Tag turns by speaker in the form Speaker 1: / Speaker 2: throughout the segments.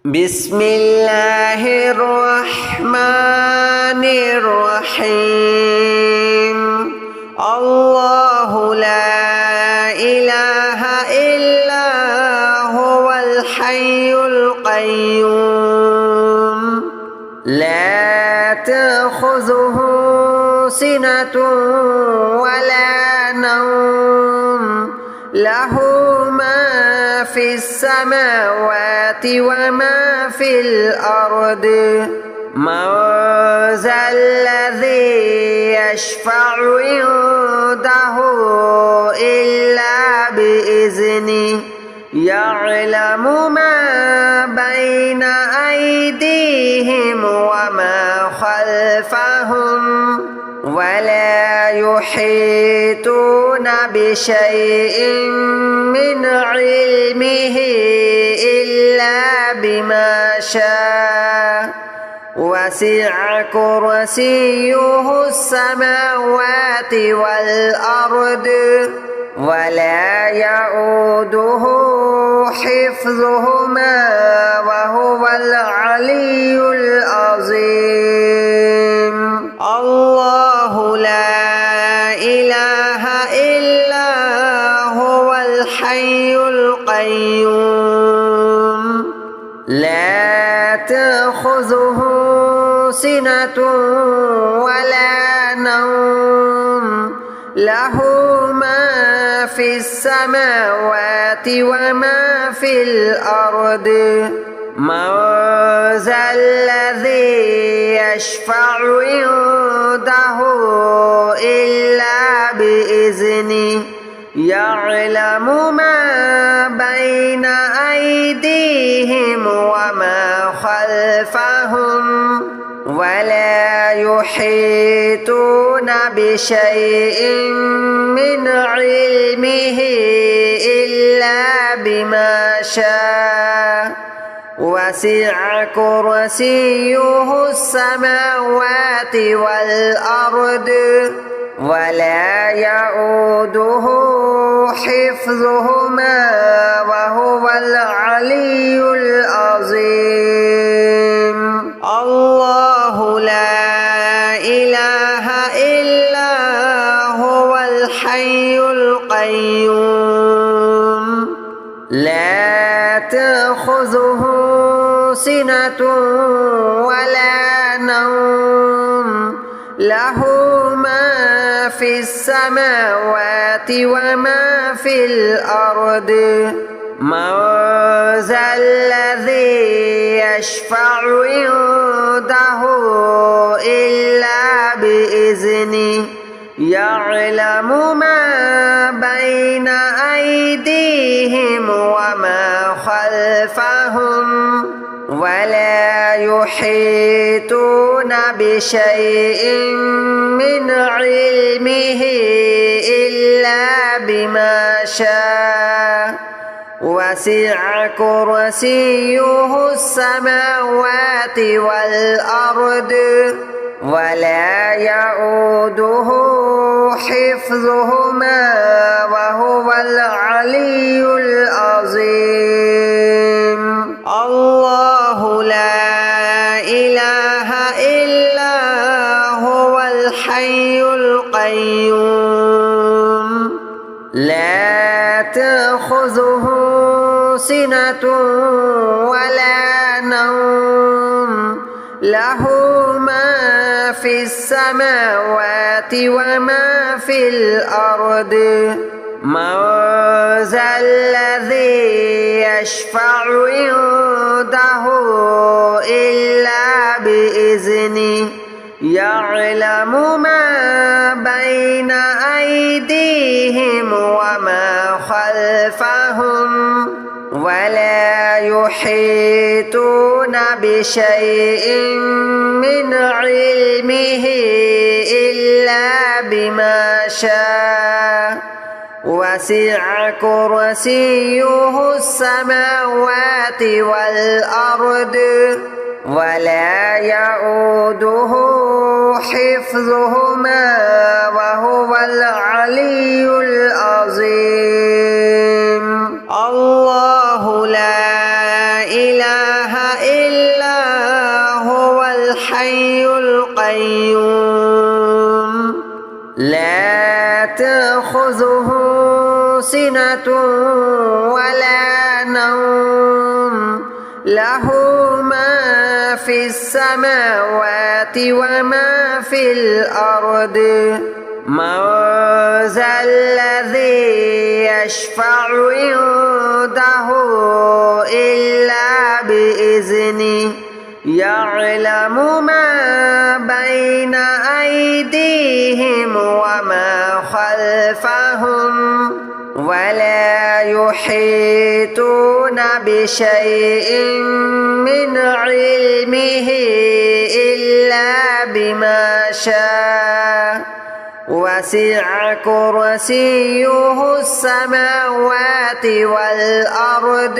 Speaker 1: بسم الله الرحمن الرحيم الله لا إله إلا هو الحي القيوم لا تأخذه سنة ولا نوم له ما في السماوات وما في الأرض من ذا الذي يشفع عنده إلا بإذنه يعلم ما بين أيديهم وما خلفهم ولا يحيطون بشيء من علمه إلا بما شاء وسع كرسيه السماوات والأرض ولا يؤوده حفظهما وهو العلي العظيم الله لا إله إلا هو الحي القيوم لا تأخذه سنة ولا نوم له ما في السماوات وما في الأرض من ذا الذي يشفع عنده إلا بإذنه يعلم ما بين أيديهم وما خلفهم ولا يحيطون بشيء من علمه إلا بما شاء وسع كرسيه السماوات والأرض ولا يؤوده حفظهما وهو العلي العظيم الله لا إله إلا هو الحي القيوم لا تأخذه سنة ولا نوم له ما في السماوات وما في الأرض من ذا الذي يشفع عنده إلا بإذنه يعلم ما بين أيديهم وما خلفهم ولا يحيطون بشيء من علمه إلا بما شاء وسع كرسيه السماوات والأرض ولا يؤوده حفظهما وهو العلي العظيم الله لا إله إلا هو الحي القيوم لا تأخذه سنة ولا نوم له ما في السماوات وما في الأرض من ذا الذي يشفع عنده إلا بإذنه يعلم ما بين أيديهم وما خلفهم ولا يحيطون بشيء من علمه إلا بما شاء وسع كرسيه السماوات والأرض ولا يؤوده حفظهما وهو العلي العظيم الله لا إله سنة ولا نوم له ما في السماوات وما في الأرض من ذا الذي يشفع عنده إلا بإذنه يعلم ما بين أيديهم وما خلفهم ولا يحيطون بشيء من علمه إلا بما شاء وسع كرسيه السماوات والأرض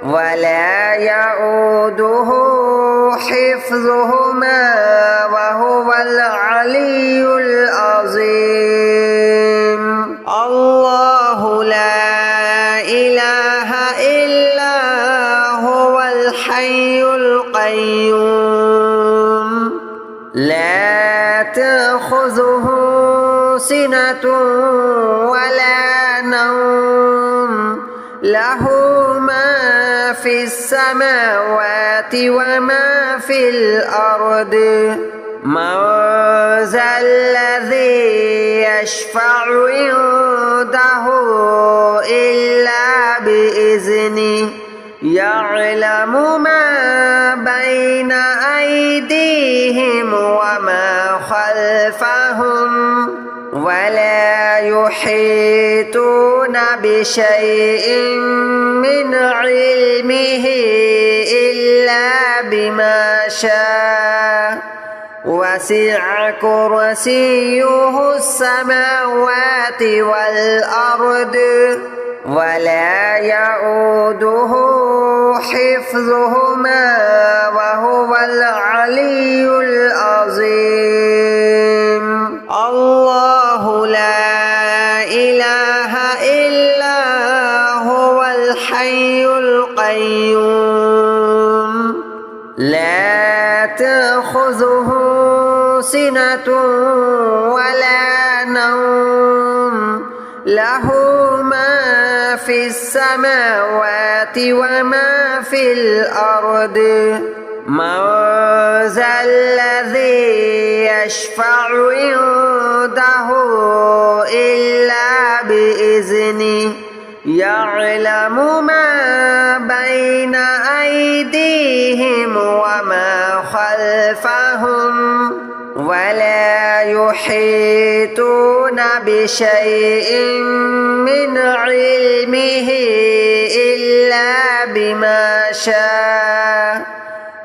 Speaker 1: ولا يؤوده حفظهما وهو العلي العظيم الله لا إله إلا هو الحي القيوم لا تأخذه سنة ولا نوم له ما في السماوات وما في الأرض من ذا الذي يشفع عنده إلا بإذنه يعلم ما بين أيديهم وما خلفهم ولا يحيطون بشيء من علمه إلا بما شاء وسع كرسيه السماوات والأرض ولا يؤوده حفظهما وهو العلي العظيم الله لا إله إلا هو الحي القيوم لا تأخذه سنة ولا نوم له ما في السماوات وما في الأرض من ذا الذي يشفع عنده إلا بإذنه يعلم ما بين أيديهم وما خلفهم ولا يحيطون بشيء من علمه إلا بما شاء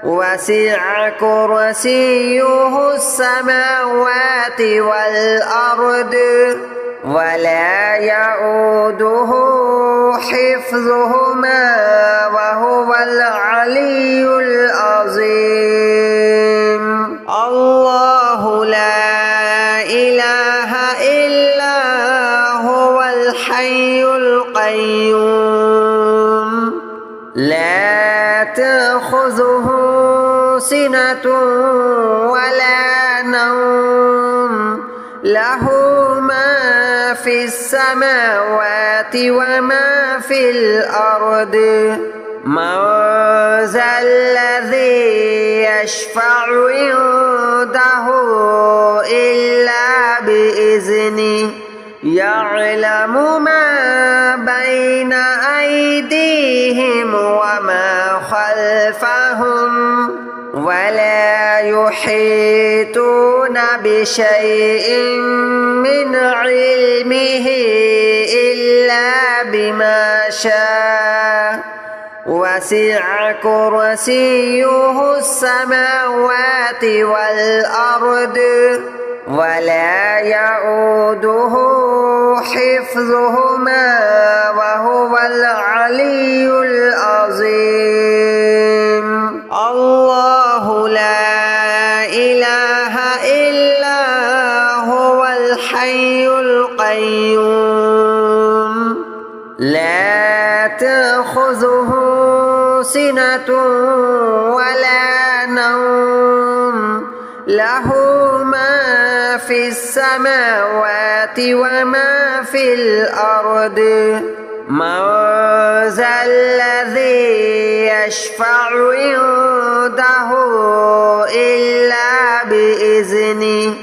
Speaker 1: وسع كرسيه السماوات والأرض ولا يؤوده حفظهما وهو العلي العظيم الله لا إله إلا هو الحي القيوم لا تأخذه سنة ولا نوم له ما في السماوات وما في الأرض من ذا الذي يشفع عنده إلا بإذنه يعلم ما بين أيديهم وما خلفهم ولا يحيطون بشيء من علمه إلا بما شاء وسع كرسيه السماوات والأرض ولا يؤوده حفظهما وهو العلي العظيم الله لا إله إلا هو الحي القيوم لا تأخذه سنة ولا نوم له ما في السماوات وما في الأرض من ذا الذي يشفع عنده إلا بإذنه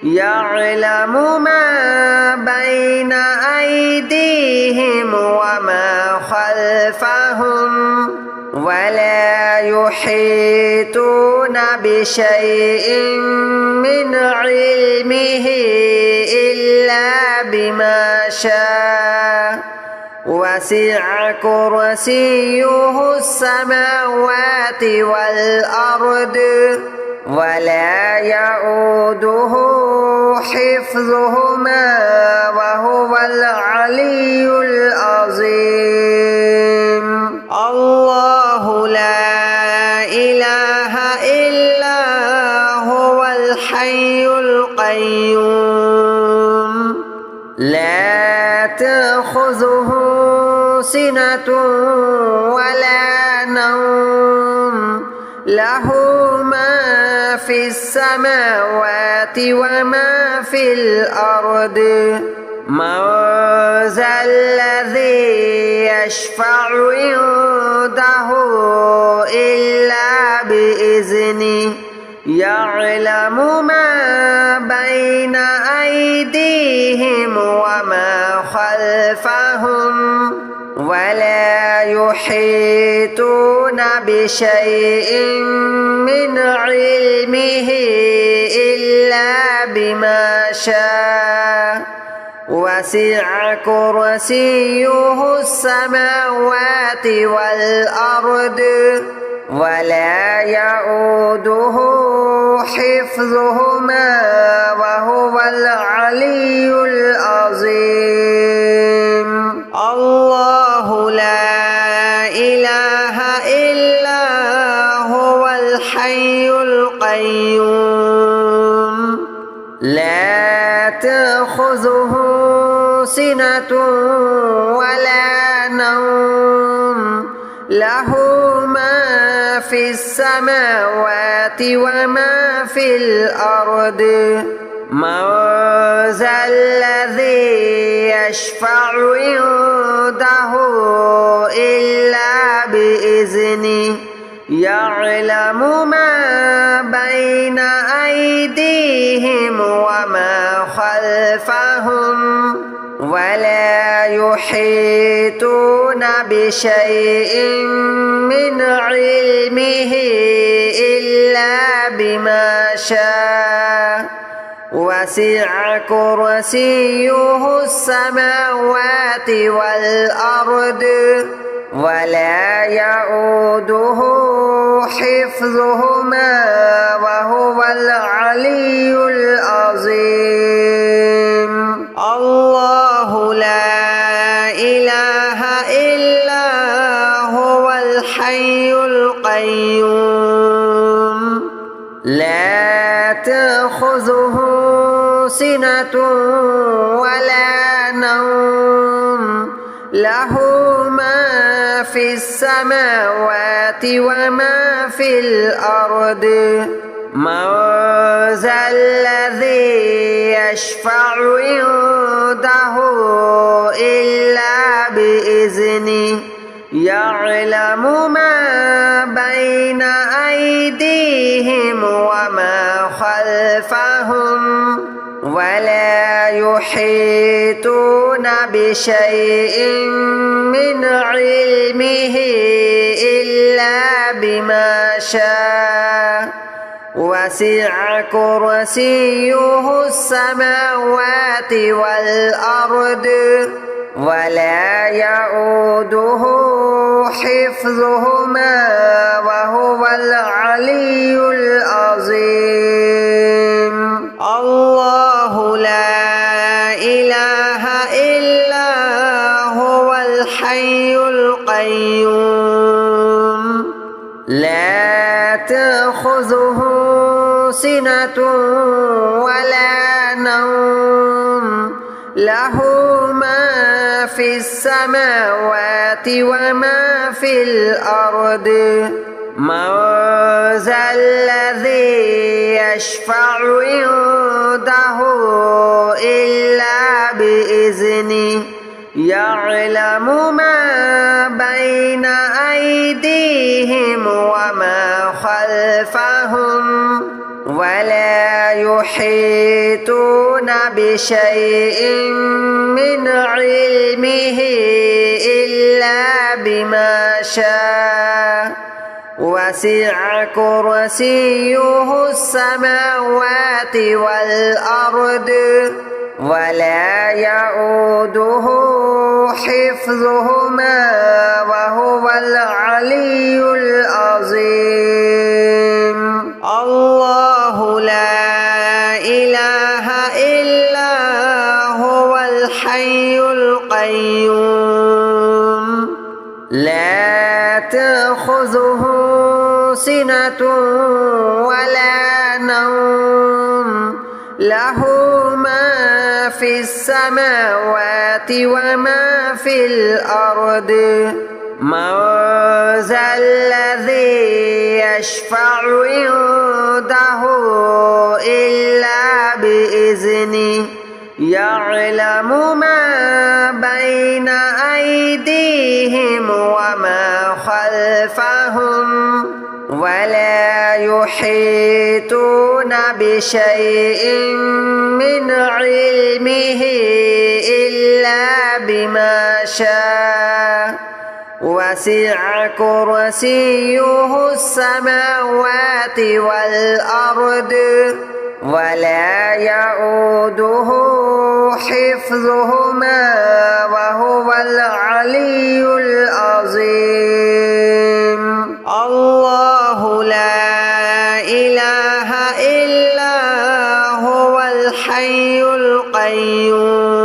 Speaker 1: يعلم ما بين أيديهم وما خلفهم ولا يحيطون بشيء من علمه إلا بما شاء وسع كرسيه السماوات والأرض ولا يؤوده حفظهما وهو العلي العظيم الله لا إله إلا هو الحي القيوم لا تأخذه سنة ولا نوم له ما في السماوات وما في الأرض من ذا الذي يشفع عنده إلا بإذنه يعلم ما بين أيديهم وما خلفهم ولا يحيطون بشيء من علمه إلا بما شاء وسع كرسيه السماوات والأرض ولا يؤوده حفظهما وهو العلي العظيم الله لا إله إلا هو الحي القيوم لا تأخذه سنة ولا نوم له ما في السماوات وما في الأرض من ذا الذي يشفع عنده إلا بإذنه يعلم ما بين أيديهم وما خلفهم ولا يحيطون بشيء من علمه إلا بما شاء وسع كرسيه السماوات والأرض ولا يؤوده حفظهما وهو العلي العظيم الله لا إله إلا هو الحي القيوم لا تأخذه سنة ولا نوم له ما في السماوات وما في الأرض من ذا الذي يشفع عنده إلا بإذنه يعلم ما بين أيديهم وما خلفهم ولا يحيطون بشيء من علمه إلا بما شاء وسع كرسيه السماوات والأرض ولا يؤوده حفظهما وهو العلي العظيم الله لا إله إلا هو الحي القيوم لا تأخذه سنة ولا نوم له ما في السماوات وما في الأرض من ذا الذي يشفع عنده إلا بإذنه يعلم ما بين أيديهم وما خلفهم ولا يحيطون بشيء من علمه إلا بما شاء وسع كرسيه السماوات والأرض ولا يؤوده حفظهما وهو العلي العظيم الله لا إله إلا هو الحي القيوم لا تأخذه سنة ولا نوم له ما في السماوات وما في الأرض من ذا الذي يشفع عنده إلا بإذنه يعلم ما بين أيديهم وما خلفهم ولا يحيطون بشيء من علمه إلا بما شاء وسع كرسيه السماوات والأرض ولا يؤوده حفظهما وهو العلي العظيم الله لا إله إلا هو الحي القيوم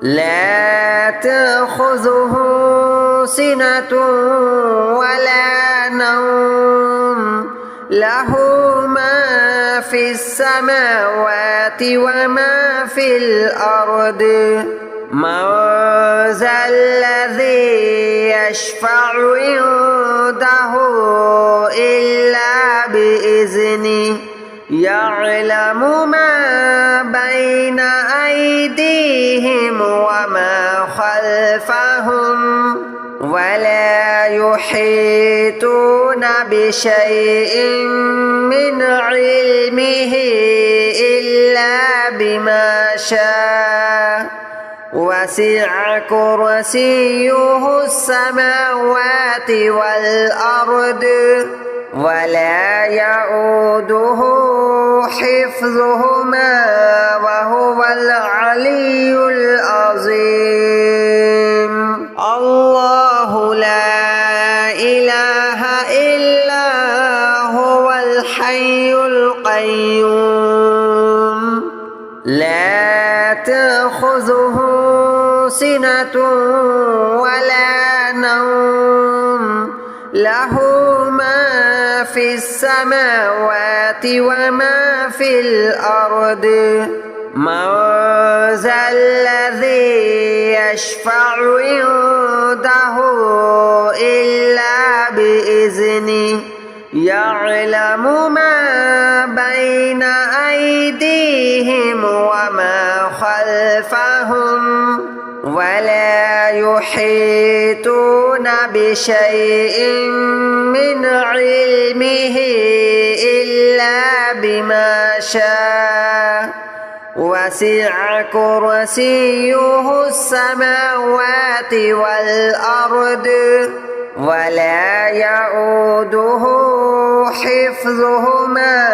Speaker 1: لا تأخذه سنة ولا نوم له ما في السماوات وما في الأرض من ذا الذي يشفع عنده إلا بإذنه يعلم ما بين أيديهم وما خلفهم ولا يحيطون بشيء من علمه إلا بما شاء وسع كرسيه السماوات والأرض ولا يؤوده حفظهما وهو العلي العظيم الله لا إله إلا هو الحي القيوم لا تأخذه سنة ولا نوم له ما في السماوات وما في الأرض من ذا الذي يشفع عنده إلا بإذنه يعلم ما بين أيديهم وما خلفهم ولا يحيطون بشيء من علمه إلا بما شاء وسع كرسيه السماوات والأرض ولا يؤوده حفظهما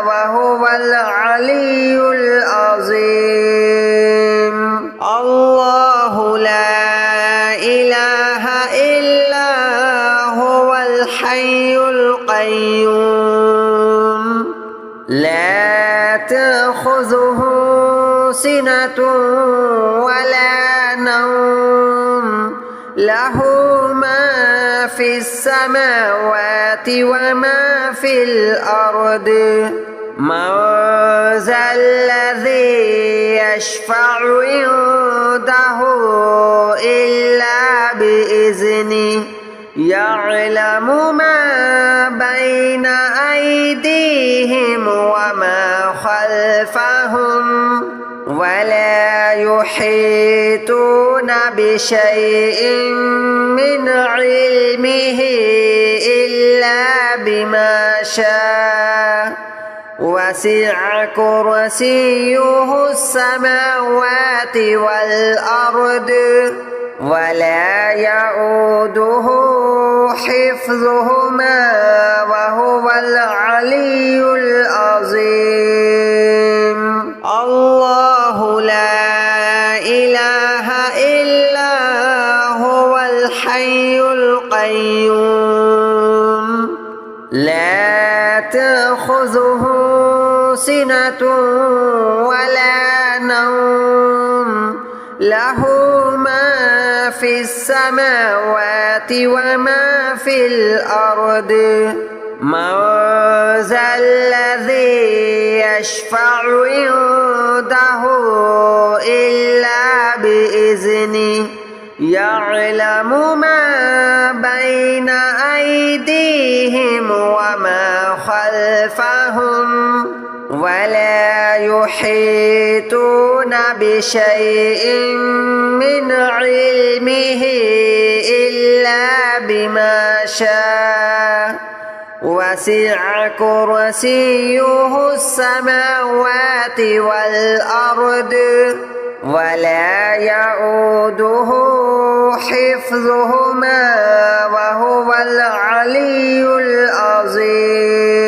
Speaker 1: وهو العلي العظيم الله لا إله إلا هو الحي القيوم لا تأخذه سنة ولا نوم له ما في السماوات وما في الأرض من ذا الذي يشفع عنده إلا بإذنه يعلم ما بين أيديهم وما خلفهم ولا يحيطون بشيء من علمه إلا بما شاء وسع كرسيه السماوات والأرض ولا يؤوده حفظهما وهو العلي العظيم الله لا إله إلا هو الحي القيوم لا تأخذه سنة ولا نوم له ما في السماوات وما في الأرض من ذا الذي يشفع عنده إلا بإذنه يعلم ما بين أيديهم وما خلفهم ولا يحيطون بشيء من علمه إلا بما شاء وسع كرسيه السماوات والأرض ولا يؤوده حفظهما وهو العلي العظيم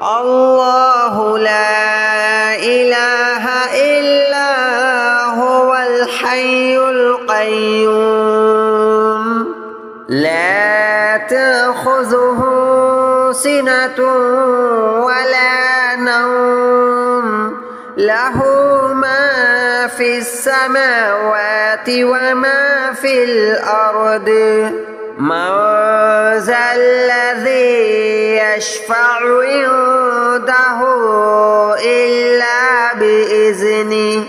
Speaker 1: الله لا إله إلا هو الحي القيوم لا تأخذه سنة ولا نوم له ما في السماوات وما في الأرض من ذا الذي يشفع عنده إلا بإذنه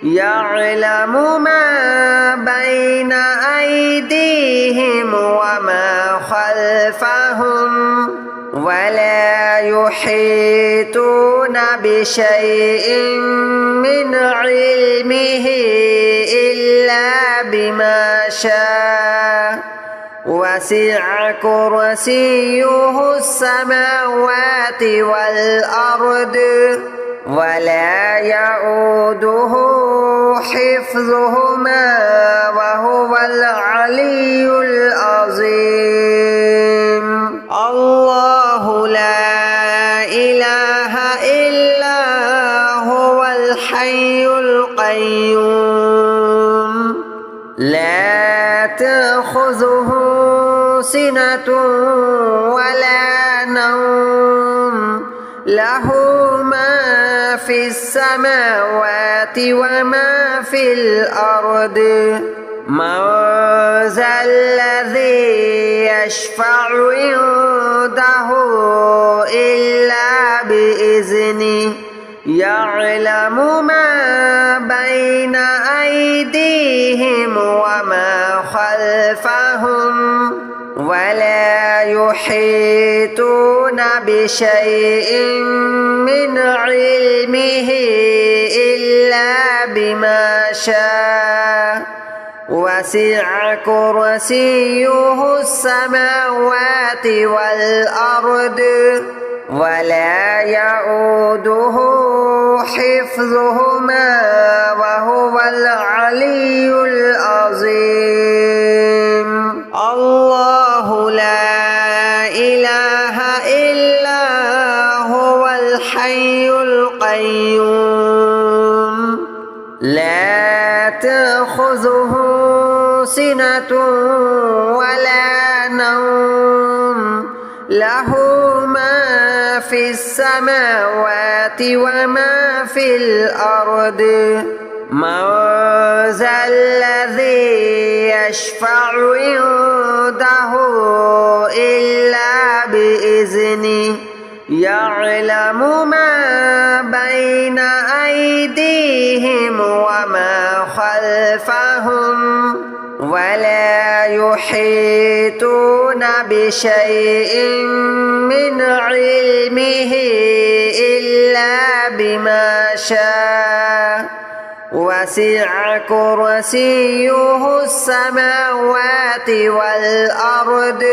Speaker 1: يعلم ما بين أيديهم وما خلفهم ولا يحيطون بشيء من علمه إلا بما شاء وسع كرسيه السماوات والأرض ولا يؤوده حفظهما وهو العلي العظيم الله لا إله إلا هو الحي القيوم لا تأخذه سنة ولا نوم له ما في السماوات وما في الأرض من ذا الذي يشفع عنده إلا بإذنه يعلم ما بين أيديهم وما خلفهم ولا يحيطون بشيء من علمه إلا بما شاء وسع كرسيه السماوات والأرض ولا يؤوده حفظهما وهو العلي العظيم الله لا إله إلا هو الحي القيوم لا تأخذه سنة ولا نوم له ما في السماوات وما في الأرض من ذا الذي يشفع عنده إلا بإذنه يعلم ما بين أيديهم وما خلفهم ولا يحيطون بشيء من علمه إلا بما شاء وسع كرسيه السماوات والأرض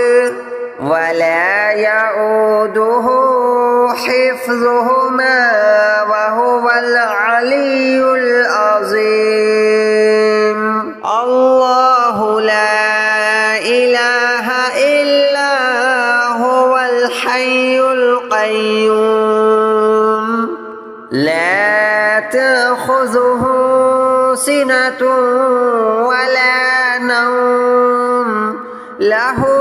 Speaker 1: ولا يؤوده حفظهما وهو العلي العظيم الله لا إله إلا هو الحي القيوم لا تأخذه سنة ولا نوم له